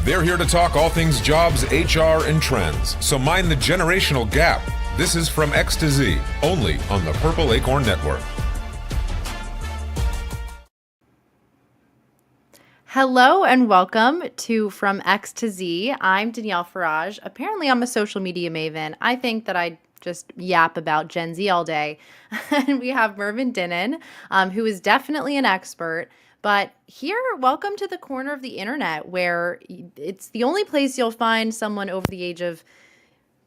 They're here to talk all things jobs, HR, and trends. So mind the generational gap. This is From X to Z, only on the Purple Acorn Network. Hello and welcome to From X to Z. I'm Danielle Farage. Apparently I'm a social media maven. I think that I just yap about Gen Z all day. And we have Mervyn and Dinnon, who is definitely an expert. But here, welcome to the corner of the internet where it's the only place you'll find someone over the age of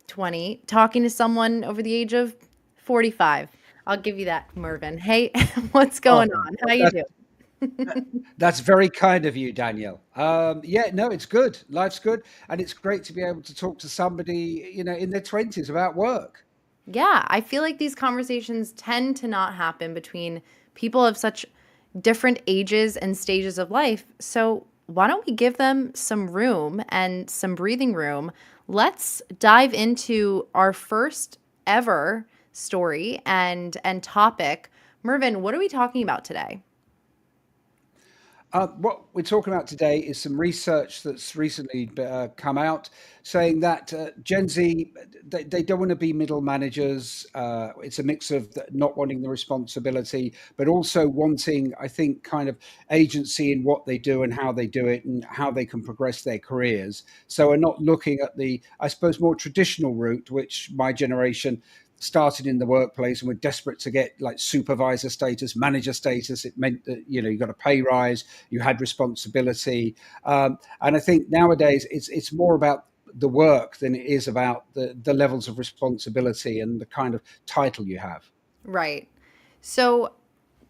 20 talking to someone over the age of 45. I'll give you that, Mervyn. Hey, what's going on? How you doing? That's very kind of you, Danielle. It's good. Life's good. And it's great to be able to talk to somebody, in their 20s about work. Yeah, I feel like these conversations tend to not happen between people of such different ages and stages of life. So why don't we give them some room and some breathing room? Let's dive into our first ever story and topic. Mervyn, what are we talking about today? What we're talking about today is some research that's recently come out saying that Gen Z, they don't want to be middle managers. It's a mix of not wanting the responsibility, but also wanting, I think, kind of agency in what they do and how they do it and how they can progress their careers. So we're not looking at the, I suppose, more traditional route, which my generation started in the workplace and were desperate to get like supervisor status, manager status. It meant that, you got a pay rise, you had responsibility. And I think nowadays it's more about the work than it is about the levels of responsibility and the kind of title you have. Right. So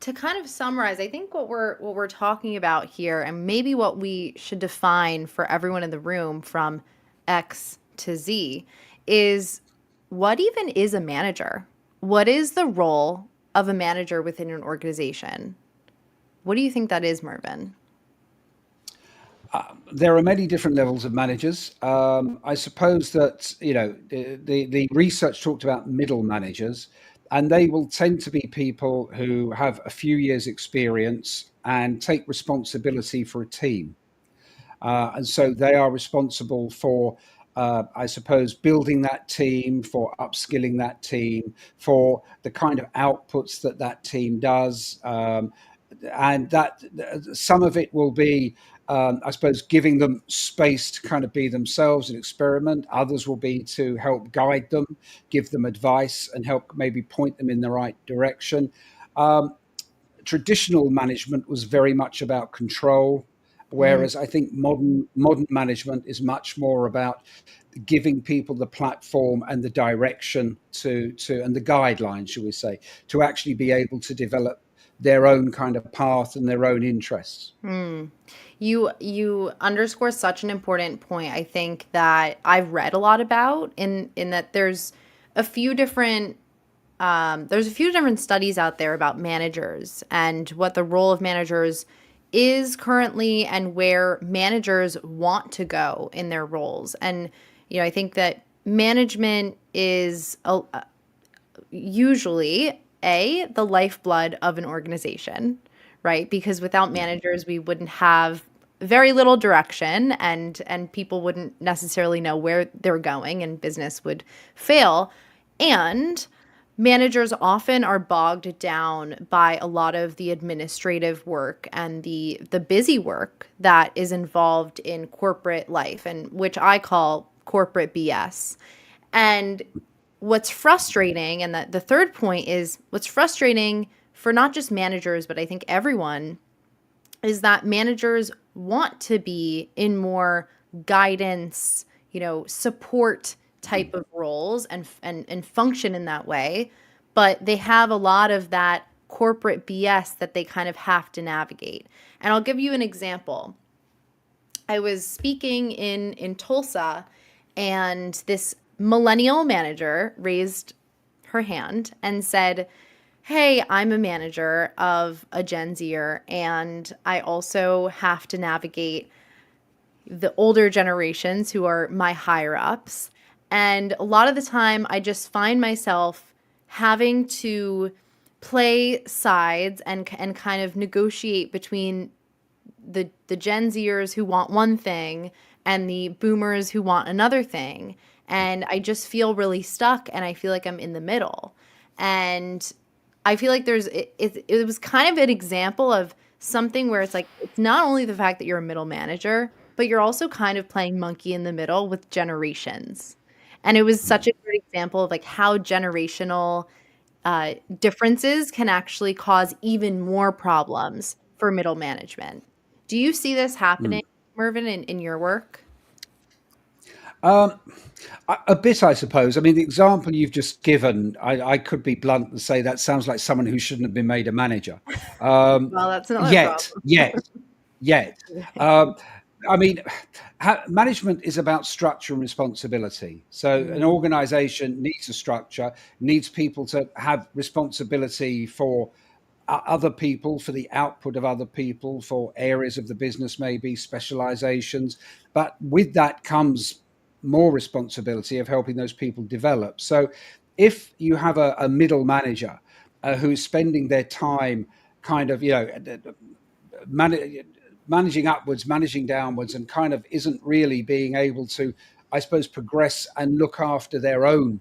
to kind of summarize, I think what we're talking about here, and maybe what we should define for everyone in the room from X to Z, is what even is a manager? What is the role of a manager within an organization? What do you think that is, Mervyn? There are many different levels of managers. I suppose that, the research talked about middle managers, and they will tend to be people who have a few years experience and take responsibility for a team. And so they are responsible for, I suppose, building that team, for upskilling that team, for the kind of outputs that team does. And that some of it will be, I suppose, giving them space to kind of be themselves and experiment. Others will be to help guide them, give them advice and help maybe point them in the right direction. Traditional management was very much about control, whereas I think modern management is much more about giving people the platform and the direction to and the guidelines, shall we say, to actually be able to develop their own kind of path and their own interests. You underscore such an important point. I think that I've read a lot about in that a few different there's a few different studies out there about managers and what the role of managers is currently and where managers want to go in their roles. And, I think that management is usually the lifeblood of an organization, right? Because without managers, we wouldn't have very little direction and people wouldn't necessarily know where they're going and business would fail. And managers often are bogged down by a lot of the administrative work and the busy work that is involved in corporate life, and which I call corporate BS. And what's frustrating, and the third point is what's frustrating for not just managers, but I think everyone, is that managers want to be in more guidance, support type of roles and function in that way, but they have a lot of that corporate BS that they kind of have to navigate. And I'll give you an example. I was speaking in Tulsa, and this millennial manager raised her hand and said, "Hey, I'm a manager of a Gen Zer, and I also have to navigate the older generations who are my higher ups. And a lot of the time, I just find myself having to play sides and kind of negotiate between the Gen Zers who want one thing and the boomers who want another thing. And I just feel really stuck, and I feel like I'm in the middle. And I feel like it was kind of an example of something where it's like, it's not only the fact that you're a middle manager, but you're also kind of playing monkey in the middle with generations. And it was such a good example of like how generational differences can actually cause even more problems for middle management. Do you see this happening, Mervyn, in your work? A bit, I suppose. I mean, the example you've just given, I could be blunt and say that sounds like someone who shouldn't have been made a manager. Well, that's another Yet, problem. yet. I mean, management is about structure and responsibility. So an organization needs a structure, needs people to have responsibility for other people, for the output of other people, for areas of the business, maybe specializations. But with that comes more responsibility of helping those people develop. So if you have a middle manager who's spending their time kind of, managing upwards, managing downwards, and kind of isn't really being able to, I suppose, progress and look after their own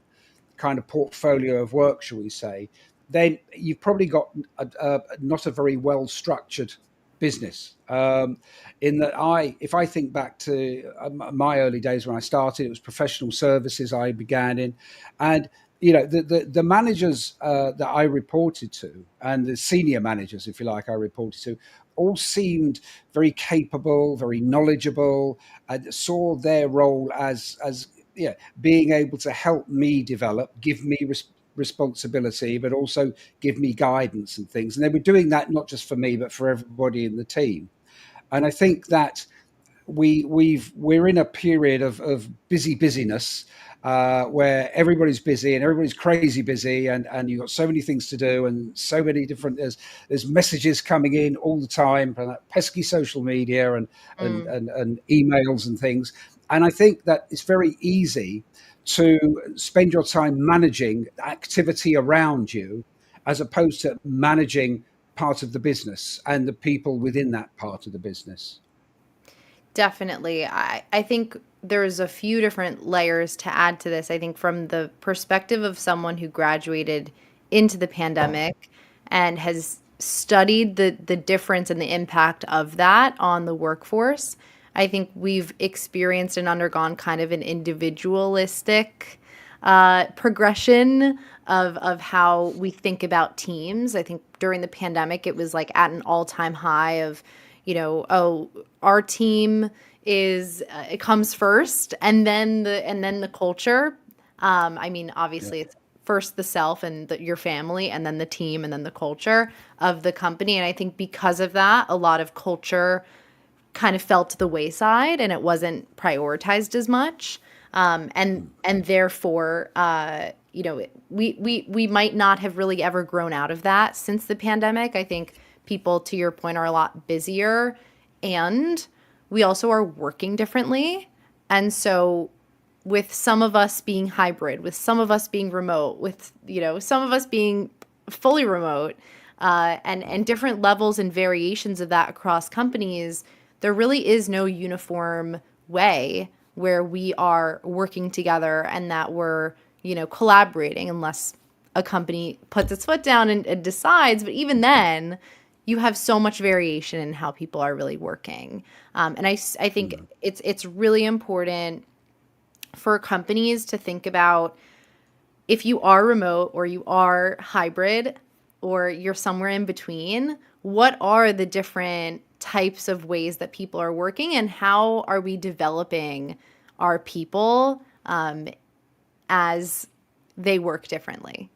kind of portfolio of work, shall we say, then you've probably got not a very well structured business. In that, if I think back to my early days when I started, it was professional services I began in, and the managers that I reported to, and the senior managers, if you like, I reported to, all seemed very capable, very knowledgeable, and saw their role as being able to help me develop, give me responsibility, but also give me guidance and things. And they were doing that not just for me, but for everybody in the team. And I think that we're in a period of busyness where everybody's busy and everybody's crazy busy, and you've got so many things to do and so many different there's messages coming in all the time from that pesky social media and emails and things. And I think that it's very easy to spend your time managing activity around you as opposed to managing part of the business and the people within that part of the business. Definitely. I think there's a few different layers to add to this. I think from the perspective of someone who graduated into the pandemic and has studied the difference and the impact of that on the workforce, I think we've experienced and undergone kind of an individualistic progression of how we think about teams. I think during the pandemic, it was like at an all-time high of, oh, our team is it comes first, and then the culture. I mean, obviously, Yeah. it's first the self and your family, and then the team, and then the culture of the company. And I think because of that, a lot of culture kind of fell to the wayside, and it wasn't prioritized as much. And therefore, we might not have really ever grown out of that since the pandemic. I think people, to your point, are a lot busier, and we also are working differently. And so with some of us being hybrid, with some of us being remote, with some of us being fully remote, and different levels and variations of that across companies, there really is no uniform way where we are working together and that we're collaborating, unless a company puts its foot down and decides. But even then, you have so much variation in how people are really working. And I think it's really important for companies to think about, if you are remote or you are hybrid or you're somewhere in between, what are the different types of ways that people are working, and how are we developing our people as they work differently?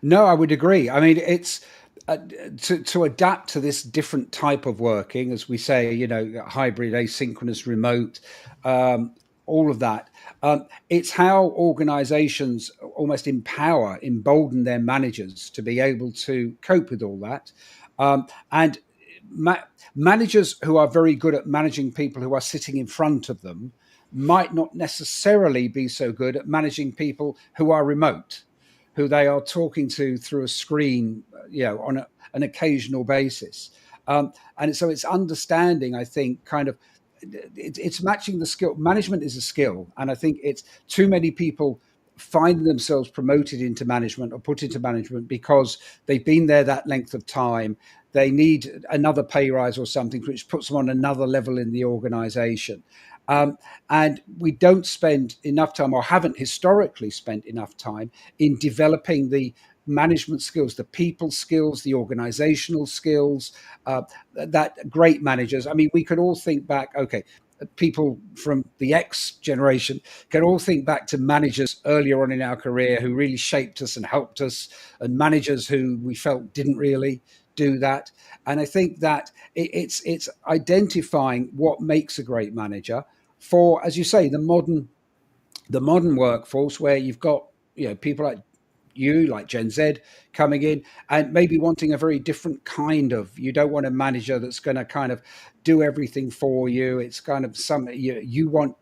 No, I would agree. I mean, it's to adapt to this different type of working, as we say, hybrid, asynchronous, remote, all of that. It's how organizations almost embolden their managers to be able to cope with all that. And managers who are very good at managing people who are sitting in front of them might not necessarily be so good at managing people who are remote, who they are talking to through a screen, on an occasional basis. And so it's understanding, I think, kind of, it's matching the skill. Management is a skill, and I think it's too many people find themselves promoted into management or put into management because they've been there that length of time. They need another pay rise or something, which puts them on another level in the organization. And we don't spend enough time, or haven't historically spent enough time, in developing the management skills, the people skills, the organizational skills, that great managers. I mean, we could all think back, okay, people from the X generation can all think back to managers earlier on in our career who really shaped us and helped us, and managers who we felt didn't really do that. And I think that it's identifying what makes a great manager for, as you say, the modern workforce, where you've got, people like you, like Gen Z, coming in and maybe wanting a very different kind of. You don't want a manager that's going to kind of do everything for you. It's kind of you want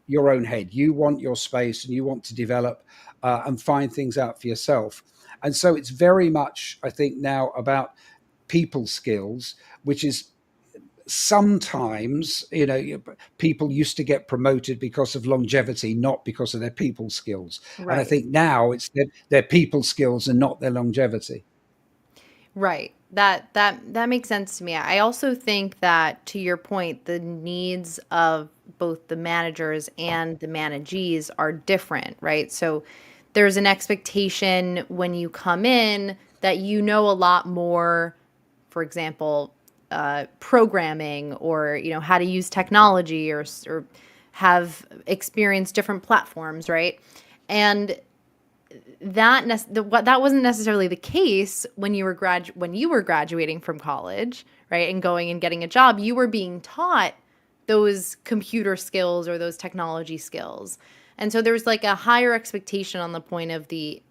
your own head, you want your space, and you want to develop and find things out for yourself. And so it's very much, I think, now about people skills, which is sometimes, people used to get promoted because of longevity, not because of their people skills. Right. And I think now it's their people skills and not their longevity. Right. That makes sense to me. I also think that, to your point, the needs of both the managers and the managees are different, right? So there's an expectation when you come in that you know a lot more, for example, programming, or how to use technology, or have experienced different platforms, right? And that wasn't necessarily the case when you were graduating from college, right? And going and getting a job. You were being taught those computer skills or those technology skills. And so there's like a higher expectation on the point of the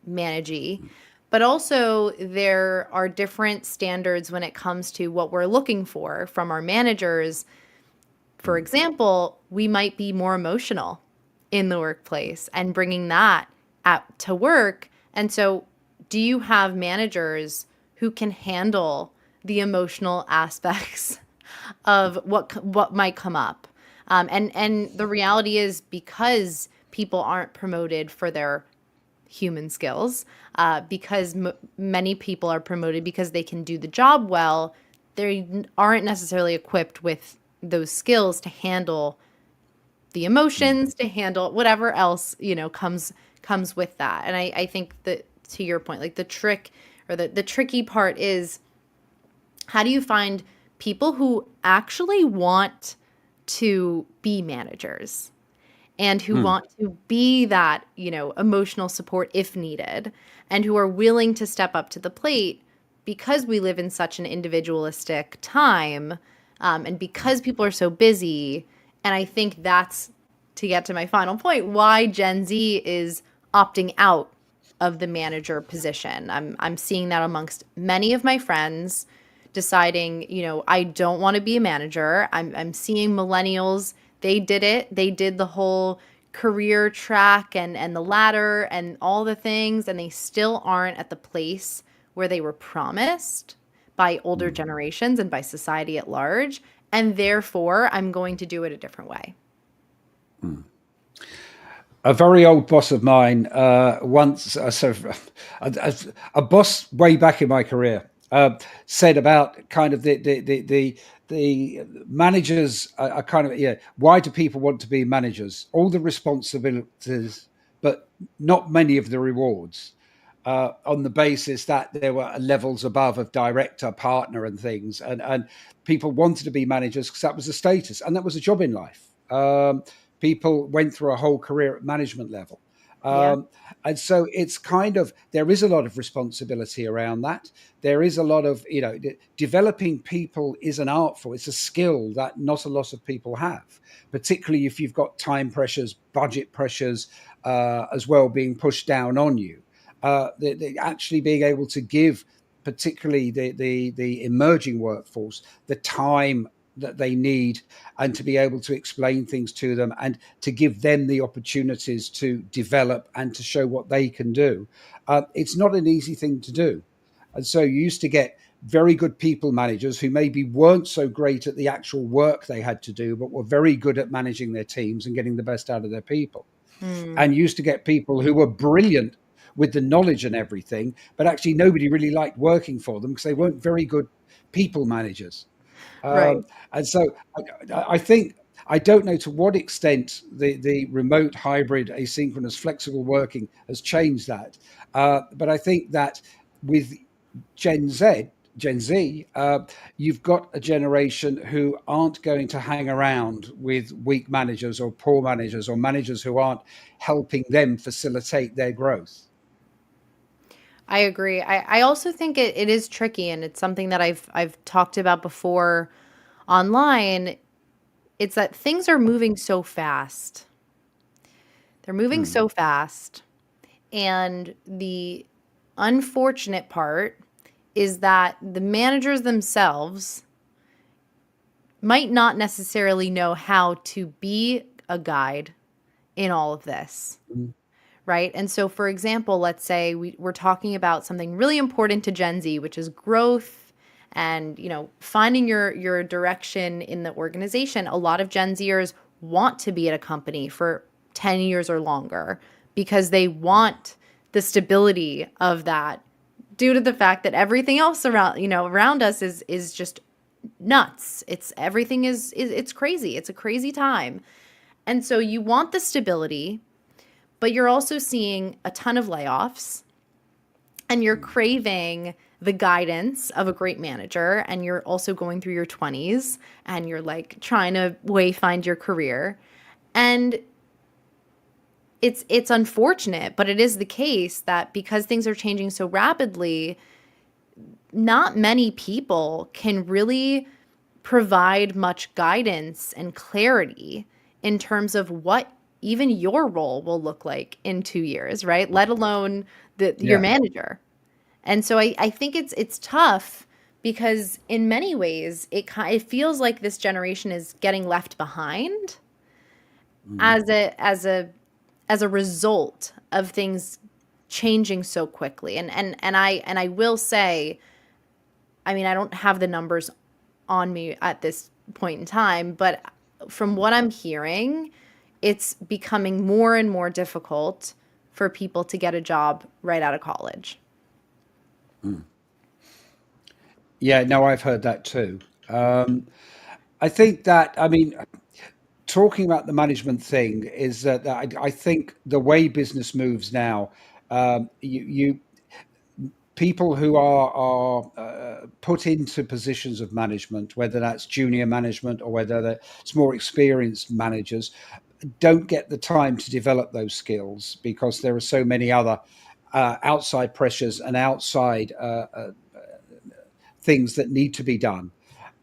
managee. But also there are different standards when it comes to what we're looking for from our managers. For example, we might be more emotional in the workplace and bringing that to work. And so do you have managers who can handle the emotional aspects of what might come up? And the reality is, because people aren't promoted for their human skills, because many people are promoted because they can do the job well, they aren't necessarily equipped with those skills to handle the emotions, to handle whatever else, comes with that. And I think that, to your point, like the trick, or the tricky part is, how do you find people who actually want to be managers and who want to be that, emotional support if needed, and who are willing to step up to the plate, because we live in such an individualistic time, and because people are so busy. And I think that's, to get to my final point, why Gen Z is opting out of the manager position. I'm seeing that amongst many of my friends, deciding, I don't want to be a manager. I'm seeing millennials. They did it. They did the whole career track and the ladder and all the things, and they still aren't at the place where they were promised by older generations and by society at large. And therefore, I'm going to do it a different way. A very old boss of mine once, a boss way back in my career, said about kind of the managers are kind of, why do people want to be managers? All the responsibilities, but not many of the rewards, on the basis that there were levels above of director, partner, and things. And people wanted to be managers because that was a status and that was a job in life. People went through a whole career at management level. And so it's kind of, there is a lot of responsibility around that. There is a lot of, developing people is an art form. It's a skill that not a lot of people have, particularly if you've got time pressures, budget pressures, as well, being pushed down on you. Actually being able to give, particularly the emerging workforce, the time that they need, and to be able to explain things to them and to give them the opportunities to develop and to show what they can do. It's not an easy thing to do. And so you used to get very good people managers who maybe weren't so great at the actual work they had to do, but were very good at managing their teams and getting the best out of their people. Mm, And used to get people who were brilliant with the knowledge and everything, but actually nobody really liked working for them because they weren't very good people managers. right. And so I think, I don't know to what extent the remote, hybrid, asynchronous, flexible working has changed that. But I think that with Gen Z, Gen Z, you've got a generation who aren't going to hang around with weak managers or poor managers or managers who aren't helping them facilitate their growth. I agree. I also think it is tricky, and it's something that I've talked about before online. It's that things are moving so fast. They're moving Mm, so fast. And the unfortunate part is that the managers themselves might not necessarily know how to be a guide in all of this, mm, right? And so, for example, let's say we're talking about something really important to Gen Z, which is growth and finding your direction in the organization. A lot of Gen Zers want to be at a company for 10 years or longer because they want the stability of that due to the fact that everything else around us is just nuts. It's everything is it's crazy. It's a crazy time. And so you want the stability, but you're also seeing a ton of layoffs and you're mm. craving the guidance of a great manager, and you're also going through your 20s and you're like trying to find your career. And it's unfortunate, but it is the case that because things are changing so rapidly, not many people can really provide much guidance and clarity in terms of what even your role will look like in 2 years, right? Let alone your Yeah. manager. And so I think it's tough because in many ways it feels like this generation is getting left behind Mm, as a result of things changing so quickly. And I will say, I mean, I don't have the numbers on me at this point in time, but from what I'm hearing, it's becoming more and more difficult for people to get a job right out of college. mm. Yeah, no, I've heard that too. Um, I think that, I mean, talking about the management thing is that I think the way business moves now, you people who are put into positions of management, whether that's junior management or whether it's more experienced managers, don't get the time to develop those skills because there are so many other outside pressures and outside things that need to be done.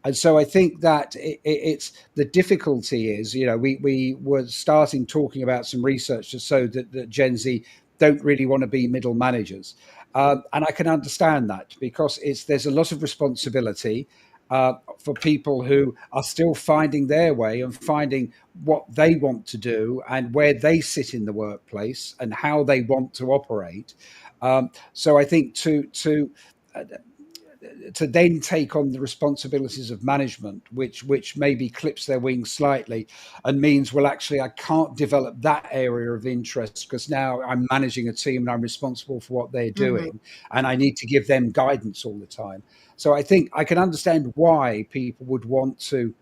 And so I think that it's the difficulty is, we were starting talking about some research to show that Gen Z don't really want to be middle managers. And I can understand that because there's a lot of responsibility for people who are still finding their way and finding what they want to do and where they sit in the workplace and how they want to operate. So I think uh, to then take on the responsibilities of management, which maybe clips their wings slightly and means, well, actually, I can't develop that area of interest because now I'm managing a team and I'm responsible for what they're Mhm. doing, and I need to give them guidance all the time. So I think I can understand why people would want to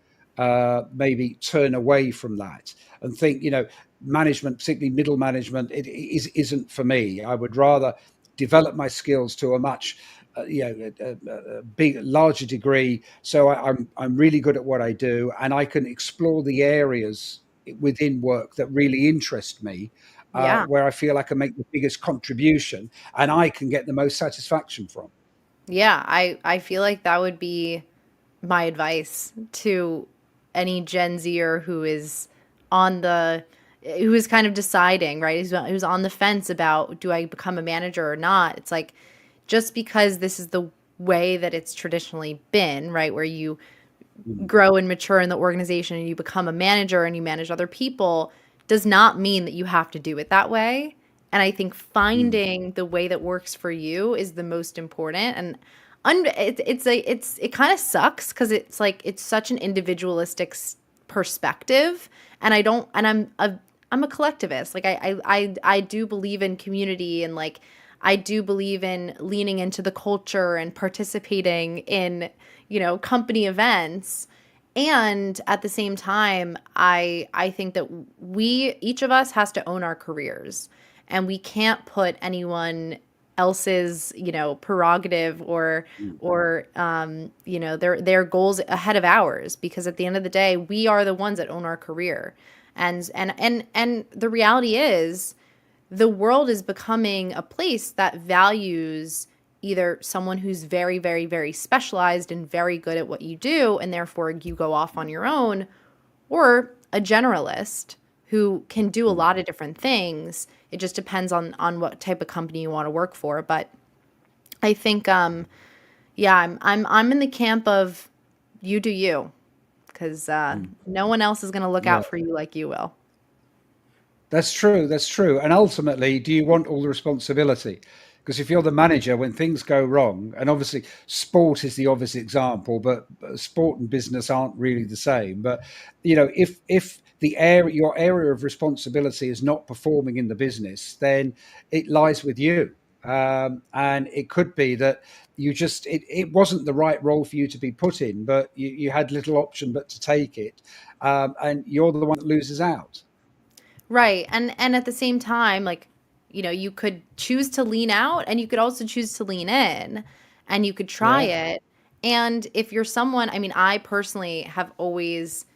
maybe turn away from that and think, management, particularly middle management, isn't for me. I would rather develop my skills to a much a big, larger degree. So I'm really good at what I do, and I can explore the areas within work that really interest me, Yeah. where I feel I can make the biggest contribution, and I can get the most satisfaction from. Yeah, I feel like that would be my advice to any Gen Zer on the who is kind of deciding, right? Who's on the fence about, do I become a manager or not? It's like, just because this is the way that it's traditionally been, right? Where you Mm, grow and mature in the organization and you become a manager and you manage other people, does not mean that you have to do it that way. And I think mm, finding the way that works for you is the most important. And it kind of sucks because it's like it's such an individualistic perspective, and I don't and I'm a collectivist. Like I do believe in community, and like I do believe in leaning into the culture and participating in, company events. And at the same time, I think that each of us has to own our careers, and we can't put anyone else's, prerogative or their goals ahead of ours, because at the end of the day, we are the ones that own our career. And the reality is, the world is becoming a place that values either someone who's very, very, very specialized and very good at what you do, and therefore you go off on your own, or a generalist who can do a lot of different things. It just depends on what type of company you want to work for. But I think, yeah, I'm in the camp of you do you, because no one else is going to look Yeah. out for you like you will. That's true. That's true. And ultimately, do you want all the responsibility? Because if you're the manager, when things go wrong, and obviously sport is the obvious example, but sport and business aren't really the same. But if your area of responsibility is not performing in the business, then it lies with you. And it could be that it wasn't the right role for you to be put in, but you had little option but to take it, and you're the one that loses out. Right. And at the same time, like, you could choose to lean out, and you could also choose to lean in, and you could try Yeah. it. And if you're someone, I mean, I personally have always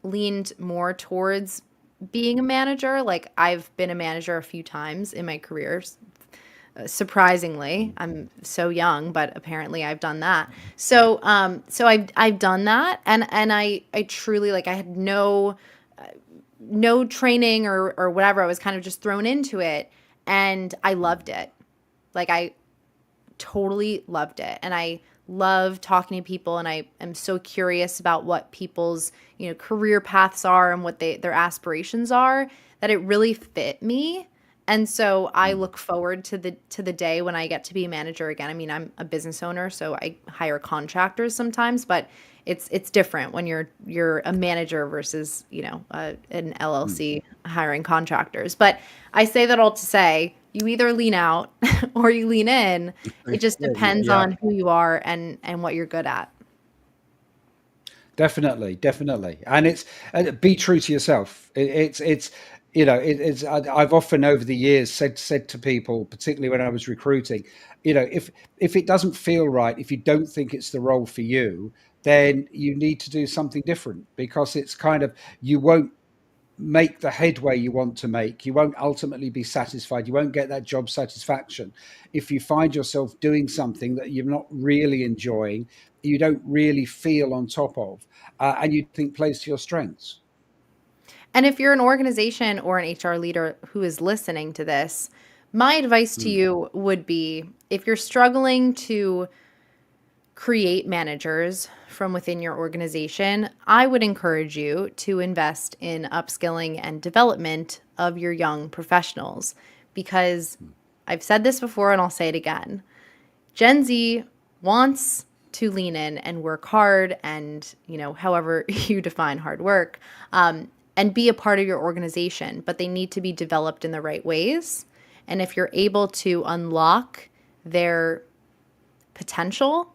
leaned more towards being a manager. Like, I've been a manager a few times in my career. Surprisingly, I'm so young, but apparently I've done that. So I've done that, and I truly, like, I had no training or whatever. I was kind of just thrown into it, and I loved it. Like, I totally loved it. And I love talking to people, and I am so curious about what people's, career paths are and what their aspirations are, that it really fit me. And so I look forward to the day when I get to be a manager again. I mean, I'm a business owner, so I hire contractors sometimes, but it's different when you're a manager versus, an LLC hiring contractors. But I say that all to say, you either lean out or you lean in. It just depends Yeah. on who you are and what you're good at. Definitely, definitely, and it's be true to yourself. It's I've often over the years said to people, particularly when I was recruiting, if it doesn't feel right, if you don't think it's the role for you, then you need to do something different, because it's kind of, you won't make the headway you want to make. You won't ultimately be satisfied. You won't get that job satisfaction if you find yourself doing something that you're not really enjoying, you don't really feel on top of, and you think plays to your strengths. And if you're an organization or an HR leader who is listening to this, my advice to you would be, if you're struggling to create managers from within your organization, I would encourage you to invest in upskilling and development of your young professionals, because I've said this before and I'll say it again. Gen Z wants to lean in and work hard, and, however you define hard work, and be a part of your organization, but they need to be developed in the right ways. And if you're able to unlock their potential,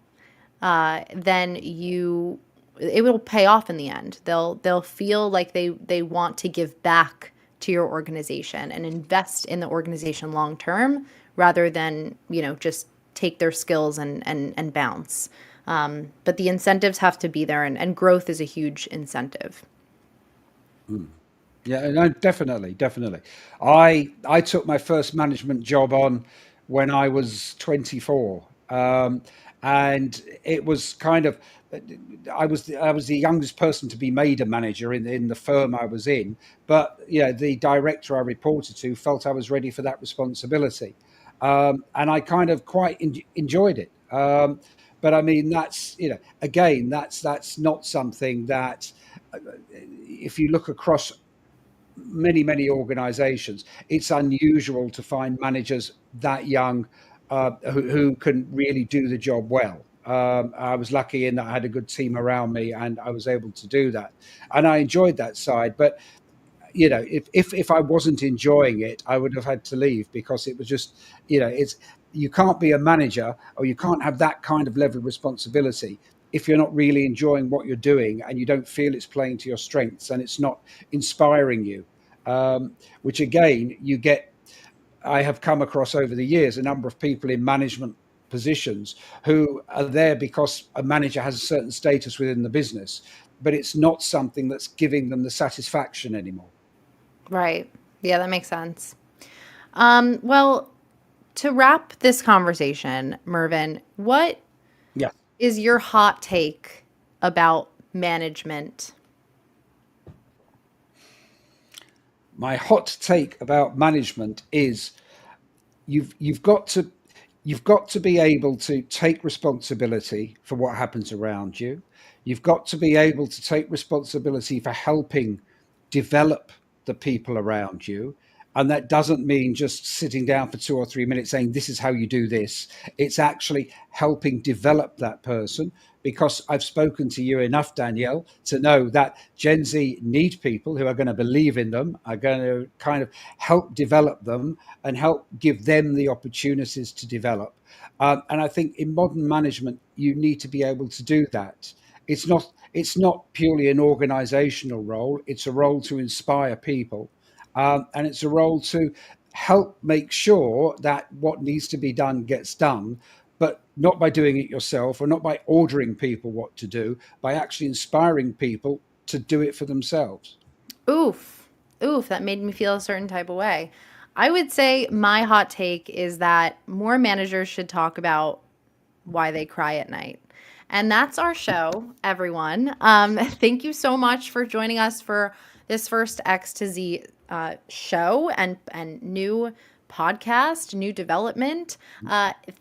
then it will pay off in the end. They'll feel like they want to give back to your organization and invest in the organization long term, rather than, just take their skills and bounce. But the incentives have to be there, and growth is a huge incentive. Yeah, no, definitely, definitely. I took my first management job on when I was 24, and it was kind of, I was the youngest person to be made a manager in the firm I was in, but the director I reported to felt I was ready for that responsibility, and I kind of quite enjoyed it. But I mean, that's again, that's not something that, if you look across many organizations, it's unusual to find managers that young, who can really do the job well. I was lucky in that I had a good team around me, and I was able to do that, and I enjoyed that side. But if I wasn't enjoying it, I would have had to leave, because it was just, it's, you can't be a manager, or you can't have that kind of level of responsibility if you're not really enjoying what you're doing, and you don't feel it's playing to your strengths, and it's not inspiring you. Which again, I have come across over the years a number of people in management positions who are there because a manager has a certain status within the business, but it's not something that's giving them the satisfaction anymore. Right. Yeah, that makes sense. Well, to wrap this conversation, Mervyn, what Yeah. is your hot take about management? My hot take about management is you've got to be able to take responsibility for what happens around you. You've got to be able to take responsibility for helping develop the people around you. And that doesn't mean just sitting down for 2 or 3 minutes saying, this is how you do this. It's actually helping develop that person, because I've spoken to you enough, Danielle, to know that Gen Z need people who are going to believe in them, are going to kind of help develop them and help give them the opportunities to develop. And I think in modern management, you need to be able to do that. It's not purely an organizational role. It's a role to inspire people, and it's a role to help make sure that what needs to be done gets done, but not by doing it yourself, or not by ordering people what to do, by actually inspiring people to do it for themselves. Oof. Oof, that made me feel a certain type of way. I would say my hot take is that more managers should talk about why they cry at night. And that's our show, everyone. Thank you so much for joining us for this first X to Z show and new podcast, new development.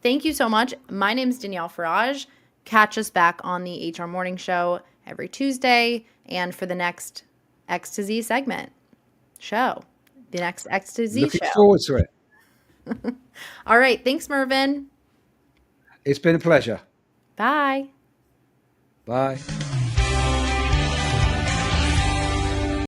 Thank you so much. My name is Danielle Farage. Catch us back on the HR Morning Show every Tuesday, and for the next X to Z segment show, the next X to Z Looking show. forward to it. All right. Thanks, Mervyn. It's been a pleasure. Bye. Bye.